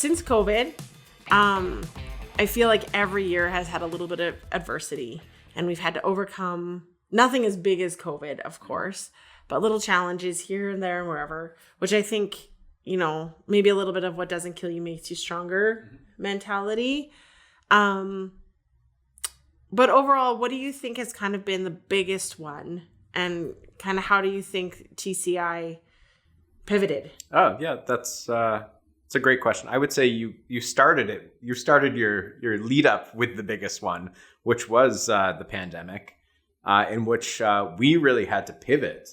since COVID, I feel like every year has had a little bit of adversity, and we've had to overcome nothing as big as COVID, of course, but little challenges here and there and wherever, which I think, you know, maybe a little bit of what doesn't kill you makes you stronger mentality. But overall, what do you think has kind of been the biggest one, and kind of how do you think TCI pivoted? Oh, yeah, it's a great question. I would say you started it. You started your lead up with the biggest one, which was the pandemic, in which we really had to pivot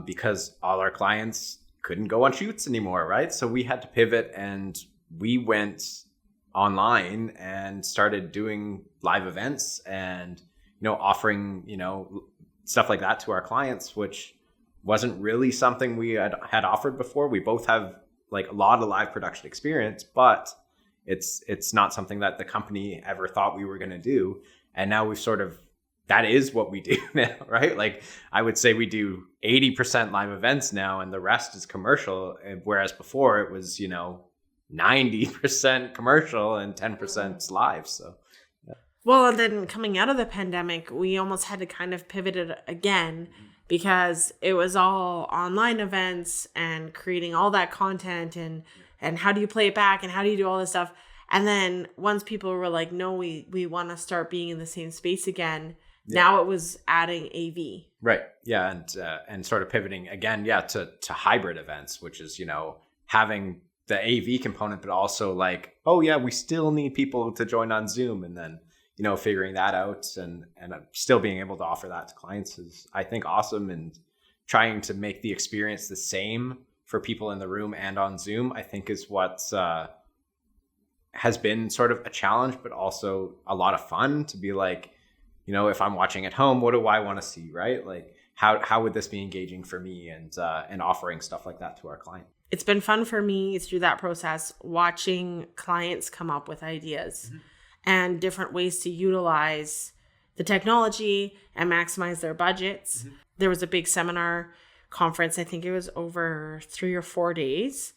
because all our clients couldn't go on shoots anymore, right? So we had to pivot, and we went online and started doing live events and, you know, offering, you know, stuff like that to our clients, which wasn't really something we had offered before. We both have like a lot of live production experience, but it's not something that the company ever thought we were going to do. And now we've that is what we do now, right? Like I would say we do 80% live events now, and the rest is commercial. Whereas before it was, you know, 90% commercial and 10% live. So, yeah. Well, and then coming out of the pandemic, we almost had to kind of pivot it again, because it was all online events and creating all that content and how do you play it back and how do you do all this stuff. And then once people were like, no, we want to start being in the same space again. Yeah. Now it was adding AV. Right. Yeah. And sort of pivoting again, to hybrid events, which is, you know, having the AV component, but also like, oh yeah, we still need people to join on Zoom, and then, you know, figuring that out and still being able to offer that to clients is, I think, awesome. And trying to make the experience the same for people in the room and on Zoom, I think is what has been sort of a challenge, but also a lot of fun to be like, you know, if I'm watching at home, what do I want to see, right? Like how would this be engaging for me, and offering stuff like that to our client. It's been fun for me through that process, watching clients come up with ideas and different ways to utilize the technology and maximize their budgets. There was a big seminar conference, I think it was over 3 or 4 days.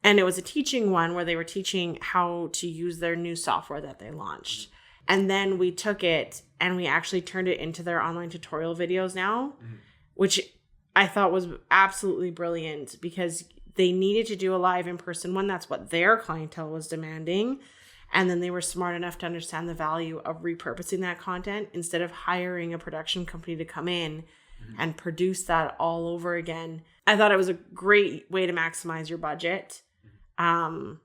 And it was a teaching one where they were teaching how to use their new software that they launched. And then we took it and we actually turned it into their online tutorial videos now, which I thought was absolutely brilliant, because they needed to do a live in-person one. That's what their clientele was demanding. And then they were smart enough to understand the value of repurposing that content instead of hiring a production company to come in and produce that all over again. I thought it was a great way to maximize your budget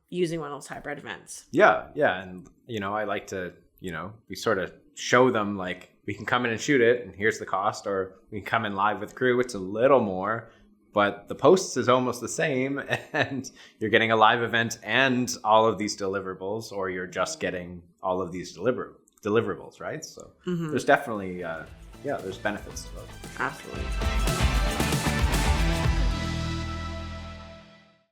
using one of those hybrid events. Yeah. And, you know, I like to, you know, we sort of show them like, we can come in and shoot it and here's the cost, or we can come in live with crew. It's a little more, but the posts is almost the same, and you're getting a live event and all of these deliverables, or you're just getting all of these deliverables, right? So there's definitely, there's benefits to both. Absolutely.